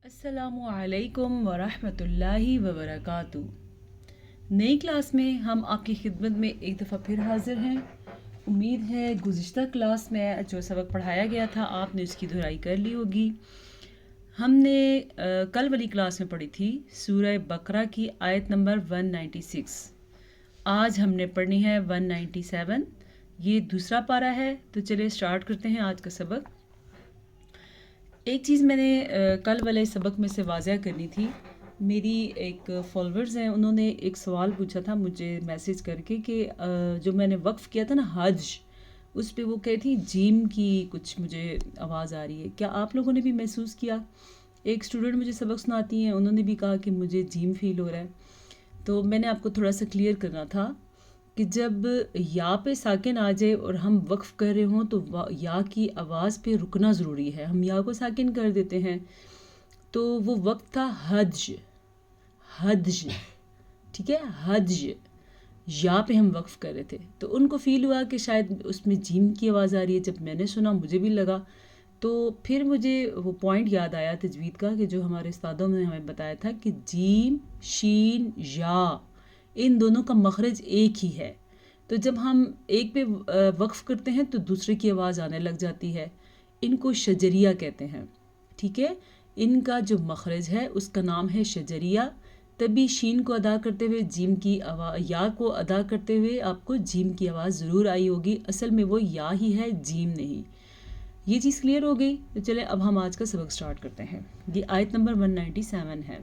السلام علیکم ورحمۃ اللہ وبرکاتہ۔ نئی کلاس میں ہم آپ کی خدمت میں ایک دفعہ پھر حاضر ہیں۔ امید ہے گزشتہ کلاس میں جو سبق پڑھایا گیا تھا آپ نے اس کی دہرائی کر لی ہوگی۔ ہم نے کل والی کلاس میں پڑھی تھی سورہ بقرہ کی آیت نمبر 196۔ آج ہم نے پڑھنی ہے 197۔ یہ دوسرا پارہ ہے، تو چلے سٹارٹ کرتے ہیں آج کا سبق۔ ایک چیز میں نے کل والے سبق میں سے واضح کرنی تھی۔ میری ایک فالوورز ہیں، انہوں نے ایک سوال پوچھا تھا مجھے میسیج کر کے کہ جو میں نے وقف کیا تھا نا حج، اس پہ وہ کہتی جیم کی کچھ مجھے آواز آ رہی ہے۔ کیا آپ لوگوں نے بھی محسوس کیا؟ ایک اسٹوڈنٹ مجھے سبق سناتی ہیں، انہوں نے بھی کہا کہ مجھے جیم فیل ہو رہا ہے۔ تو میں نے آپ کو تھوڑا سا کلیئر کرنا تھا کہ جب یا پہ ساکن آ جائے اور ہم وقف کر رہے ہوں تو یا کی آواز پہ رکنا ضروری ہے۔ ہم یا کو ساکن کر دیتے ہیں، تو وہ وقت تھا حج، ٹھیک ہے، حج، یا پہ ہم وقف کر رہے تھے۔ تو ان کو فیل ہوا کہ شاید اس میں جیم کی آواز آ رہی ہے۔ جب میں نے سنا مجھے بھی لگا، تو پھر مجھے وہ پوائنٹ یاد آیا تجوید کا کہ جو ہمارے استادوں نے ہمیں بتایا تھا کہ جیم، شین، یا، ان دونوں کا مخرج ایک ہی ہے۔ تو جب ہم ایک پہ وقف کرتے ہیں تو دوسرے کی آواز آنے لگ جاتی ہے۔ ان کو شجریہ کہتے ہیں، ٹھیک ہے۔ ان کا جو مخرج ہے اس کا نام ہے شجریہ۔ تبھی شین کو ادا کرتے ہوئے جیم کی آواز، یا کو ادا کرتے ہوئے آپ کو جیم کی آواز ضرور آئی ہوگی۔ اصل میں وہ یا ہی ہے، جیم نہیں۔ یہ چیز کلیئر ہو گئی؟ تو چلیں اب ہم آج کا سبق سٹارٹ کرتے ہیں۔ یہ آیت نمبر 197 ہے۔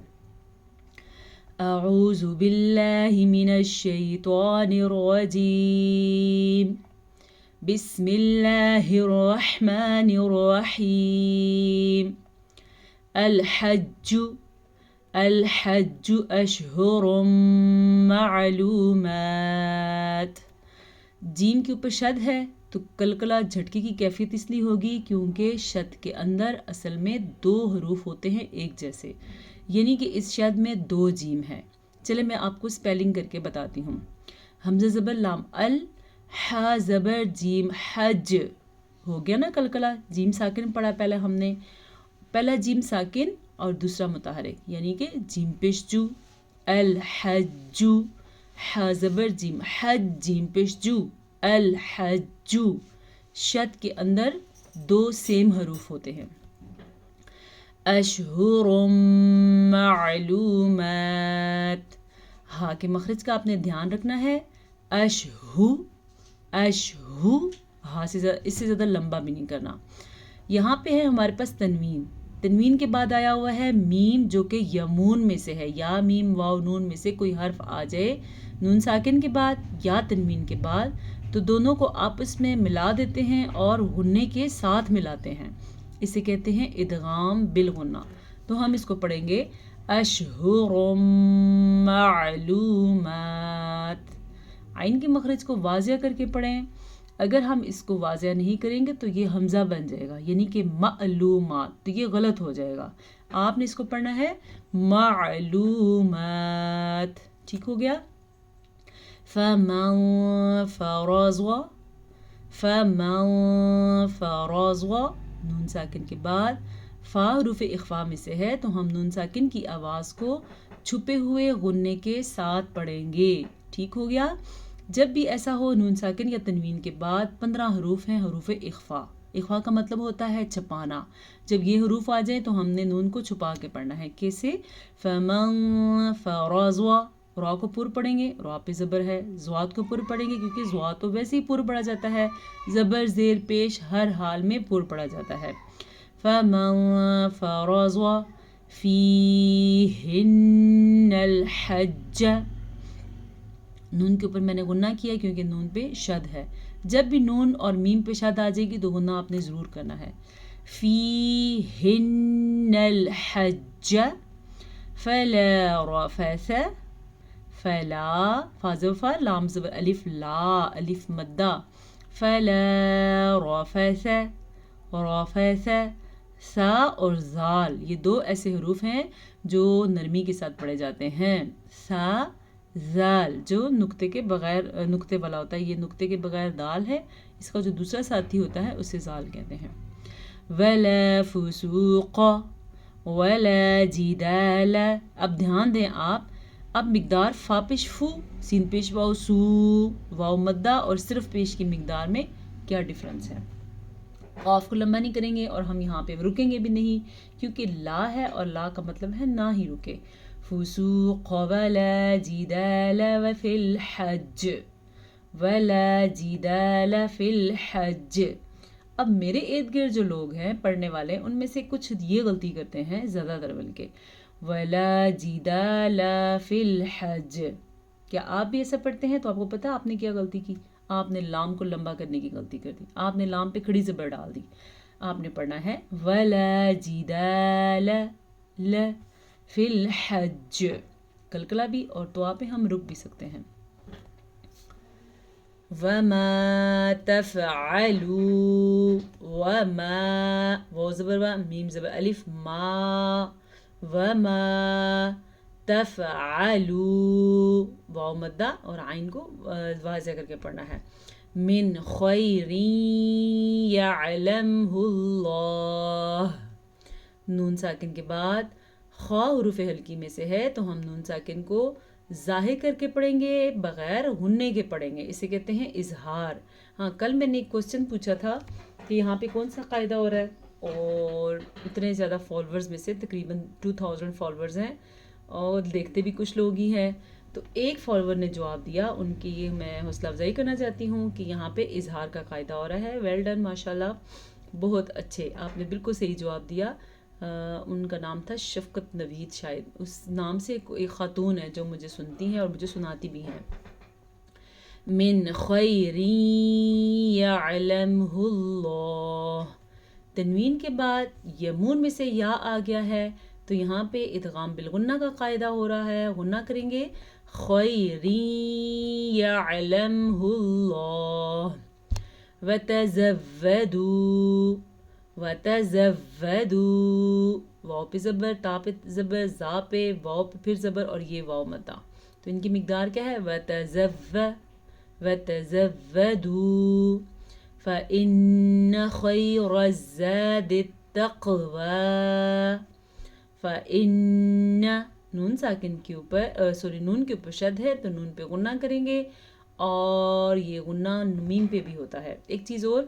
اعوذ باللہ من الشیطان الرجیم، بسم اللہ الرحمن الرحیم۔ الحج اشہر معلومات۔ جیم کے اوپر شد ہے تو کلکلا جھٹکے کی کیفیت اس لیے ہوگی کیونکہ شد کے اندر اصل میں 2 حروف ہوتے ہیں ایک جیسے، یعنی کہ اس شد میں 2 جیم ہیں۔ چلے میں آپ کو سپیلنگ کر کے بتاتی ہوں۔ حمزہ زبر لام ال، ح زبر جیم حج، ہو گیا نا کلکلا۔ جیم ساکن پڑھا پہلے ہم نے، پہلا جیم ساکن اور دوسرا متحرک، یعنی کہ جیم پیش جو، الحج، ح زبر جیم حج، جیم پیش جو، الحج۔ شد کے اندر 2 سیم حروف ہوتے ہیں۔ اشہر معلومات، ہاں کے مخرج کا آپ نے دھیان رکھنا ہے۔ اشہو، ہاں سے اس سے زیادہ لمبا بھی نہیں کرنا۔ یہاں پہ ہے ہمارے پاس تنوین، تنوین کے بعد آیا ہوا ہے میم جو کہ یمون میں سے ہے۔ یا میم واو نون میں سے کوئی حرف آ جائے نون ساکن کے بعد یا تنوین کے بعد تو دونوں کو آپس میں ملا دیتے ہیں اور غنّے کے ساتھ ملاتے ہیں، اسے کہتے ہیں ادغام بالغنّہ۔ تو ہم اس کو پڑھیں گے اشہر معلومات۔ عین کے مخرج کو واضح کر کے پڑھیں۔ اگر ہم اس کو واضح نہیں کریں گے تو یہ حمزہ بن جائے گا، یعنی کہ معلومات، تو یہ غلط ہو جائے گا۔ آپ نے اس کو پڑھنا ہے معلومات، ٹھیک ہو گیا۔ فمن فرض، نون ساکن کے بعد فا حروف اخفا میں سے ہے تو ہم نون ساکن کی آواز کو چھپے ہوئے غنّے کے ساتھ پڑھیں گے، ٹھیک ہو گیا۔ جب بھی ایسا ہو نون ساکن یا تنوین کے بعد 15 حروف ہیں حروف اخفا۔ اخفا کا مطلب ہوتا ہے چھپانا۔ جب یہ حروف آ جائیں تو ہم نے نون کو چھپا کے پڑھنا ہے۔ کیسے؟ فمن فرض، را کو پر پڑھیں گے، را پہ زبر ہے، زواد کو پر پڑھیں گے کیونکہ زواد تو ویسے ہی پر پڑھا جاتا ہے، زبر زیر پیش ہر حال میں پر پڑھا جاتا ہے۔ فمن فرض فیہن الحج، نون کے اوپر میں نے غنّہ کیا کیونکہ نون پہ شد ہے۔ جب بھی نون اور میم پہ شد آ جائے گی تو غنّہ آپ نے ضرور کرنا ہے۔ فیہن الحج فلا رفث، فلا، فا زبر فا، لام زبر الف، لا، الف مدہ، فلا رفث، رفث، سا اور زال، یہ 2 ایسے حروف ہیں جو نرمی کے ساتھ پڑھے جاتے ہیں۔ سا، زال، جو نقطے کے بغیر، نقطے والا ہوتا ہے، یہ نقطے کے بغیر دال ہے، اس کا جو دوسرا ساتھی ہوتا ہے اسے زال کہتے ہیں۔ ولا فسوق، ولا جدال. اب دھیان دیں آپ، اب مقدار فا پیش فو، سین پیش واو سو، واو مدہ اور صرف پیش کی مقدار میں کیا ڈفرنس ہے. قاف کو لمبا نہیں کریں گے اور ہم یہاں پہ رکیں گے بھی نہیں، کیونکہ لا ہے اور لا کا مطلب ہے نہ ہی رکے. فسوق ولا جدال وفی الحج، ولا جدال فی الحج. اب میرے ارد گرد جو لوگ ہیں پڑھنے والے، ان میں سے کچھ یہ غلطی کرتے ہیں زیادہ تر بلکہ، ولا جدال فی الحج. کیا آپ بھی ایسا پڑھتے ہیں؟ تو آپ کو پتہ آپ نے کیا غلطی کی؟ آپ نے لام کو لمبا کرنے کی غلطی کر دی، آپ نے لام پہ کھڑی زبر ڈال دی. آپ نے پڑھنا ہے ولا جدال ل فی الحج. کلکلا بھی اور تو پہ ہم رک بھی سکتے ہیں. وما تفعلوا، وما واو زبر وا، میم زبر الف ما، وما تفعلوا واو مدہ اور عین کو واضح کر کے پڑھنا ہے. من خیر یعلمہ اللہ. نون ساکن کے بعد خا حروف ہلکی میں سے ہے تو ہم نون ساکن کو ظاہر کر کے پڑھیں گے، بغیر غننے کے پڑھیں گے. اسے کہتے ہیں اظہار. ہاں، کل میں نے ایک کوسچن پوچھا تھا کہ یہاں پہ کون سا قاعدہ ہو رہا ہے، اور اتنے زیادہ فالوورز میں سے تقریباً 2000 فالوورز ہیں اور دیکھتے بھی کچھ لوگ ہی ہیں. تو ایک فالوور نے جواب دیا، ان کی میں حوصلہ افزائی کرنا چاہتی ہوں کہ یہاں پہ اظہار کا قاعدہ ہو رہا ہے. ویل ڈن، ماشاء اللہ، بہت اچھے، آپ نے بالکل صحیح جواب دیا. ان کا نام تھا شفقت نوید، شاید اس نام سے ایک خاتون ہے جو مجھے سنتی ہیں اور مجھے سناتی بھی ہیں. من خیر یعلمہ اللہ. تنوین کے بعد یمون میں سے یا آ گیا ہے تو یہاں پہ ادغام بالغنہ کا قاعدہ ہو رہا ہے. غنہ کریں گے خیر یعلمہ اللہ. وتزودوا، وتزودوا واو پہ زبر، تا پہ زبر، زا پہ، واو پہ پھر زبر اور یہ واو مدہ. تو ان کی مقدار کیا ہے؟ وتزودوا فإن خير الزاد التقوى. فإن نون ساکن کے اوپر نون کے اوپر شد ہے تو نون پہ غنہ کریں گے، اور یہ غنہ میم پہ بھی ہوتا ہے. ایک چیز اور،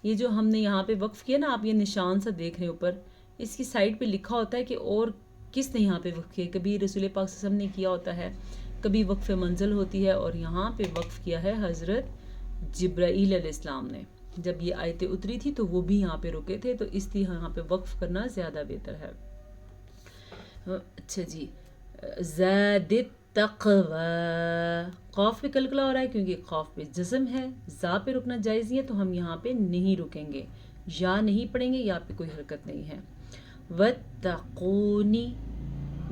یہ جو ہم نے یہاں پہ وقف کیا نا، آپ یہ نشان سا دیکھ رہے ہیں اوپر، اس کی سائڈ پہ لکھا ہوتا ہے کہ اور کس نے یہاں پہ وقف کیا. کبھی رسول پاک صلی اللہ علیہ وسلم نے کیا ہوتا ہے، کبھی وقف منزل ہوتی ہے، اور یہاں پہ وقف کیا ہے حضرت جبرائیل علیہ السلام نے. جب یہ آیتیں اتری تھی تو وہ بھی یہاں پہ رکے تھے، تو اس لیے یہاں پہ وقف کرنا زیادہ بہتر ہے. اچھا جی، زاد التقوی. قاف پہ کلکلا ہو رہا ہے کیونکہ قاف پہ جزم ہے، زا پہ رکنا جائز نہیں ہے تو ہم یہاں پہ نہیں رکیں گے. یا نہیں پڑھیں گے، یا پہ کوئی حرکت نہیں ہے. واتقونی،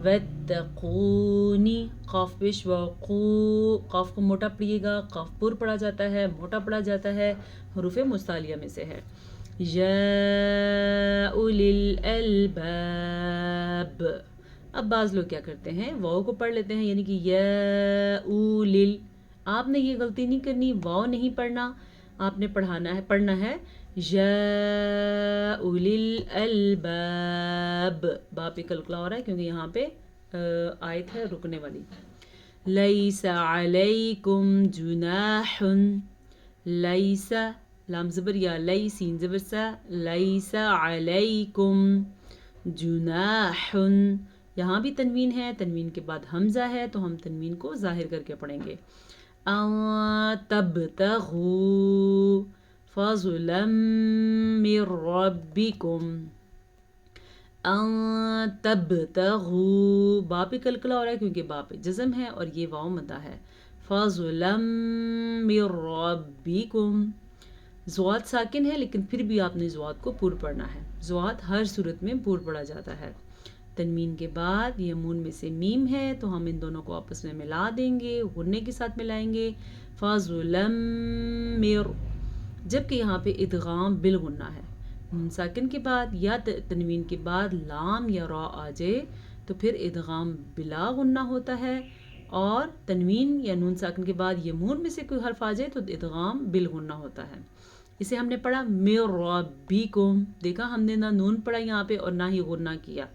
واتقونی قاف پیش وقو. قاف کو موٹا پڑھیے گا، قاف پر پڑھا جاتا ہے، موٹا پڑھا جاتا ہے، حروف مستعلیہ میں سے ہے. یا اولی الالباب. اب بعض لوگ کیا کرتے ہیں، واؤ کو پڑھ لیتے ہیں، یعنی کہ یا اولیل. آپ نے یہ غلطی نہیں کرنی، واؤ نہیں پڑھنا، آپ نے پڑھنا ہے یا اولی الالباب. با پہ کلکلا ہو رہا ہے کیونکہ یہاں پہ آیت ہے رکنے والی. لیس علیکم جناح. لیس لام زبر یا، لی سین زبر سا، لیس علیکم جناح. یہاں بھی تنوین ہے، تنوین کے بعد حمزہ ہے تو ہم تنوین کو ظاہر کر کے پڑھیں گے. ان تبتغوا فضلا من ربکم. ان تبتغوا، با پہ کلکلا ہو رہا ہے کیونکہ با پہ جزم ہے اور یہ واو مدہ ہے. فضلا من ربکم. زوات ساکن ہے لیکن پھر بھی آپ نے زوات کو پور پڑھنا ہے. زوات ہر صورت میں پور پڑھا جاتا ہے. تنوین کے بعد یمون میں سے میم ہے تو ہم ان دونوں کو آپس میں ملا دیں گے، غننے کے ساتھ ملائیں گے. فضلا من، جبکہ یہاں پہ ادغام بالغنہ ہے. نون ساکن کے بعد یا تنوین کے بعد لام یا را آ جائے تو پھر ادغام بلا غنہ ہوتا ہے، اور تنوین یا نون ساکن کے بعد یمون میں سے کوئی حرف آ جائے تو ادغام بالغنہ ہوتا ہے. اسے ہم نے پڑھا من ربکم. دیکھا ہم نے نہ نون پڑھا یہاں پہ اور نہ ہی غنہ کیا.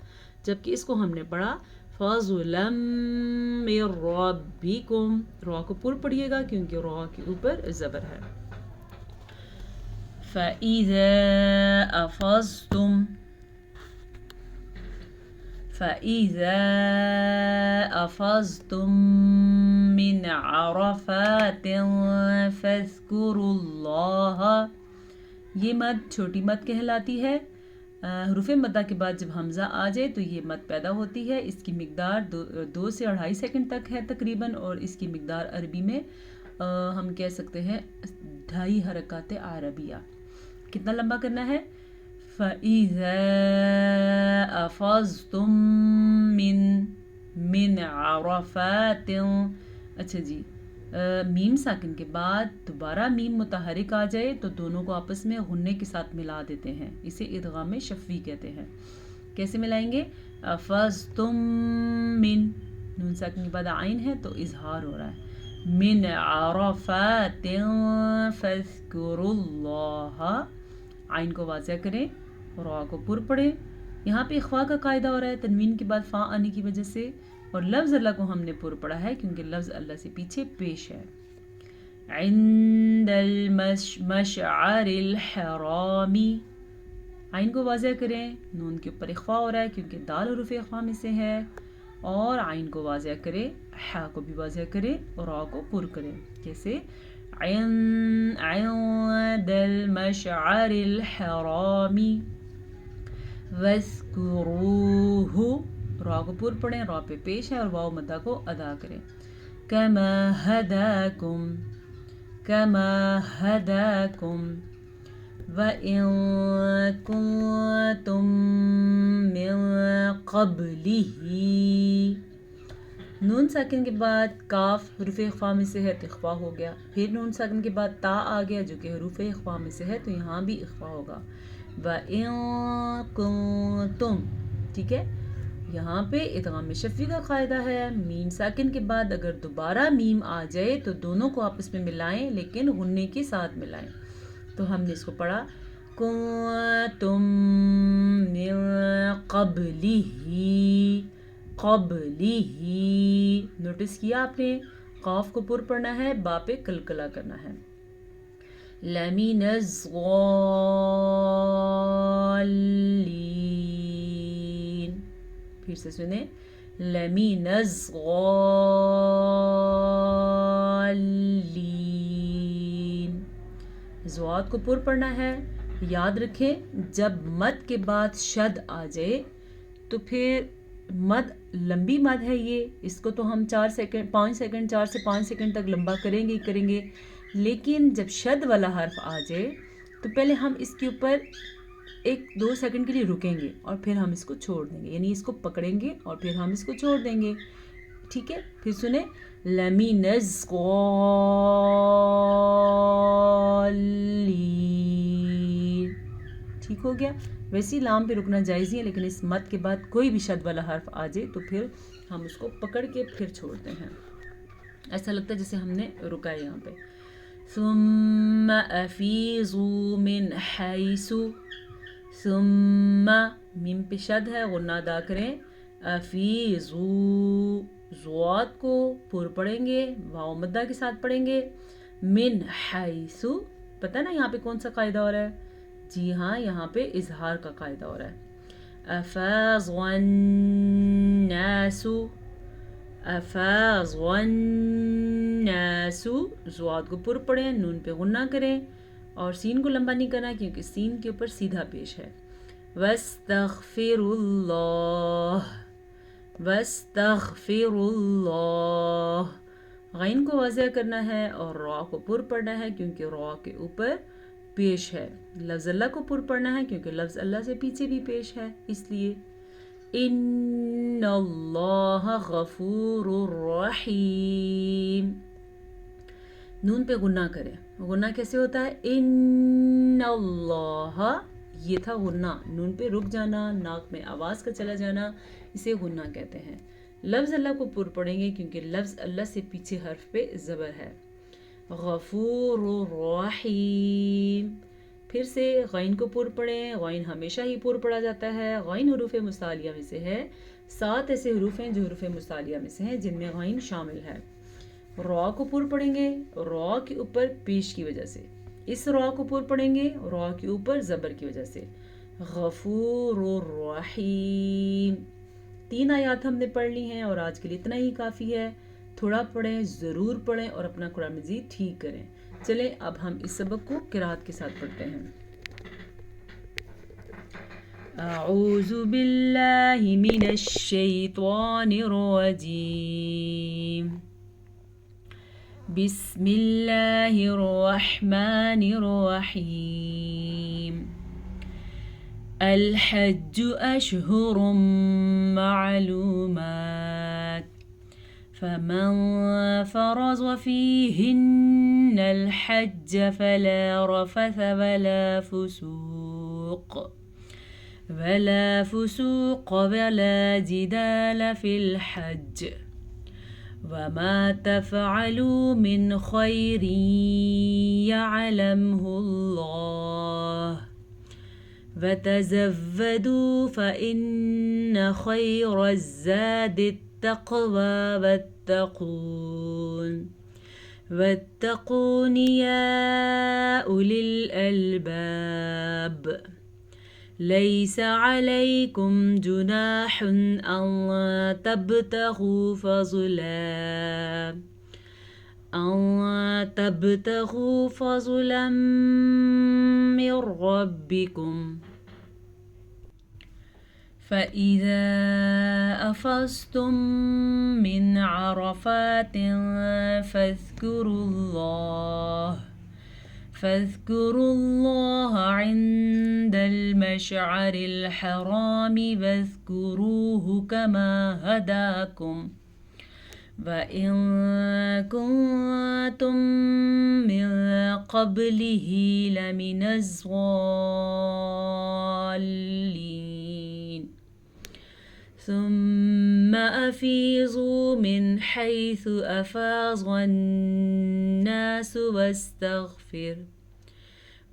جبکہ اس کو ہم نے پڑھا فَضْلًا مِّن رَّبِّكُمْ. را کو پر پڑھیے گا کیونکہ را کے اوپر زبر ہے. فَإِذَا أَفَضْتُمْ مِنْ عَرَفَاتٍ فَاذْكُرُوا اللَّهَ. یہ مد چھوٹی مد کہلاتی ہے. حروف مدہ کے بعد جب حمزہ آ جائے تو یہ مد پیدا ہوتی ہے. اس کی مقدار 2 سے 2.5 سیکنڈ تک ہے تقریباً، اور اس کی مقدار عربی میں ہم کہہ سکتے ہیں 2.5 حرکات عربیہ. کتنا لمبا کرنا ہے؟ فَإِذَا أَفَضْتُم مِّن عَرَفَاتٍ. اچھا جی، میم ساکن کے بعد دوبارہ میم متحرک آ جائے تو دونوں کو آپس میں غنّے کے ساتھ ملا دیتے ہیں. اسے ادغام شفوی کہتے ہیں. کیسے ملائیں گے؟ افضتم من، نون ساکن کے بعد عین ہے تو اظہار ہو رہا ہے. من عرفات فاذکروا اللہ. عین کو واضح کریں، را کو پر پڑھیں. یہاں پہ اخفاء کا قاعدہ ہو رہا ہے تنوین کے بعد فا آنے کی وجہ سے، اور لفظ اللہ کو ہم نے پر پڑھا ہے کیونکہ لفظ اللہ سے پیچھے پیش ہے. عند المشعر الحرام. عین کو واضح کریں، نون کے اوپر اخفاء ہو رہا ہے کیونکہ دال حروف اخفاء میں سے ہے. اور عین کو واضح کریں، حا کو بھی واضح کریں اور را کو پر کریں. کیسے؟ عند المشعر الحرام وَاذْكُرُوهُ. را کو پر پڑھیں، را پہ پیش ہے اور واو مدہ کو ادا کریں. كَمَا هَدَاكُمْ وَإِن كُنتُم مِّن قَبْلِهِ. نون ساکن کے بعد کاف حروف اخفاء میں سے ہے تو اخفاء ہو گیا. پھر نون ساکن کے بعد تا آ گیا جو کہ حروف اخفاء میں سے ہے تو یہاں بھی اخفاء ہوگا. وَإِن كُنتُم. ٹھیک ہے، یہاں پہ ادغام شفوی کا قاعدہ ہے. میم ساکن کے بعد اگر دوبارہ میم آ جائے تو دونوں کو آپس میں ملائیں لیکن غنّے کے ساتھ ملائیں. تو ہم نے اس کو پڑھا کنتم من قبلہ. نوٹس کیا آپ نے؟ قاف کو پر پڑھنا ہے، با پہ کلکلا کرنا ہے. لَمِنَ الضَّالِّينَ. پھر سے سنیں، لَمِنَ الضَّالِّينَ. زوات کو پر پڑھنا ہے. یاد رکھیں جب مد کے بعد شد آ جائے تو پھر مد لمبی مد ہے یہ، اس کو تو ہم 4 سے 5 سیکنڈ تک لمبا کریں گے. لیکن جب شد والا حرف آ جائے تو پہلے ہم اس کے اوپر 1-2 سیکنڈ کے لیے رکیں گے اور پھر ہم اس کو چھوڑ دیں گے، یعنی اس کو پکڑیں گے اور پھر ہم اس کو چھوڑ دیں گے. ٹھیک ہے، پھر سنیں لَمِنَ الضَّالِّينَ. ٹھیک ہو گیا. ویسے لام پہ رکنا جائز ہی ہے لیکن اس مد کے بعد کوئی بھی شد والا حرف آ جائے تو پھر ہم اس کو پکڑ کے پھر چھوڑتے ہیں. ایسا لگتا ہے جیسے ہم نے رکا ہے یہاں پہ. ثم افیضوا من حیث. ثم میم پہ شد ہے، غنہ ادا کریں. افیضوا، زوات کو پر پڑھیں گے، واو مدہ کے ساتھ پڑھیں گے. من حیث، پتہ نا یہاں پہ کون سا قاعدہ ہو رہا ہے؟ جی ہاں، یہاں پہ اظہار کا قاعدہ ہو رہا ہے. افاض الناس. زوات کو پر پڑھیں، نون پہ غنہ کریں اور سین کو لمبا نہیں کرنا کیونکہ سین کے اوپر سیدھا پیش ہے. واستغفر اللہ. غین کو واضح کرنا ہے اور را کو پر پڑھنا ہے کیونکہ را کے اوپر پیش ہے. لفظ اللہ کو پر پڑھنا ہے کیونکہ لفظ اللہ سے پیچھے بھی پیش ہے. اس لیے ان اللہ غفور رحیم. نون پہ غنہ کریں. غنہ کیسے ہوتا ہے؟ ان اللہ، یہ تھا غنہ، نون پہ رک جانا، ناک میں آواز کا چلا جانا، اسے غنہ کہتے ہیں. لفظ اللہ کو پر پڑھیں گے کیونکہ لفظ اللہ سے پیچھے حرف پہ زبر ہے. غفور رحیم. پھر سے غین کو پر پڑھیں. غین ہمیشہ ہی پر پڑھا جاتا ہے. غین حروف مستعلیہ میں سے ہے. 7 ایسے حروف ہیں جو حروف مستعلیہ میں سے ہیں جن میں غین شامل ہے. را کو پر پڑھیں گے را کے اوپر پیش کی وجہ سے. اس را کو پر پڑھیں گے را کے اوپر زبر کی وجہ سے. غفور الرحیم. 3 آیات ہم نے پڑھ لی ہیں اور آج کے لیے اتنا ہی کافی ہے. تھوڑا پڑھیں، ضرور پڑھیں اور اپنا قرآن مجید ٹھیک کریں. چلیں اب ہم اس سبق کو قرات کے ساتھ پڑھتے ہیں. اعوذ باللہ من الشیطان الرجیم. بسم اللہ الرحمن الرحیم. الحج اشہر معلومات فمن فرض فيهن الحج فلا رفث ولا فسوق ولا جدال في الحج وما تفعلوا من خير يعلمه الله وتزودوا فإن خير الزاد التقوى واتقون يا أولي الألباب. ليس عليكم جناح أن تبتغوا فضلا من ربكم فإذا أفضتم من عرفات فاذكروا الله عند المشعر الحرام واذكروه كما هداكم وإن كنتم من قبله لمن الضالين. ثم أفيضوا من حيث أفاض الناس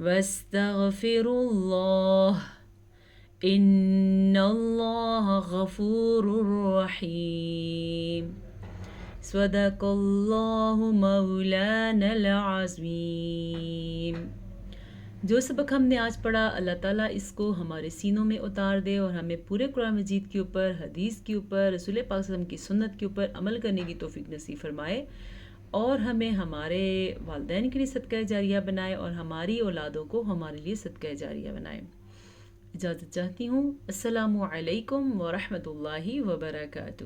واستغفروا الله إن الله غفور رحيم. صدق اللہ مولانا العظیم. جو سبق ہم نے آج پڑھا اللہ تعالیٰ اس کو ہمارے سینوں میں اتار دے اور ہمیں پورے قرآن مجید کے اوپر، حدیث کے اوپر، رسول پاک صلی اللہ علیہ وسلم کی سنت کے اوپر عمل کرنے کی توفیق نصیب فرمائے اور ہمیں ہمارے والدین کے لیے صدقہ جاریہ بنائے اور ہماری اولادوں کو ہمارے لیے صدقہ جاریہ بنائے. اجازت چاہتی ہوں. السلام علیکم ورحمۃ اللہ وبرکاتہ.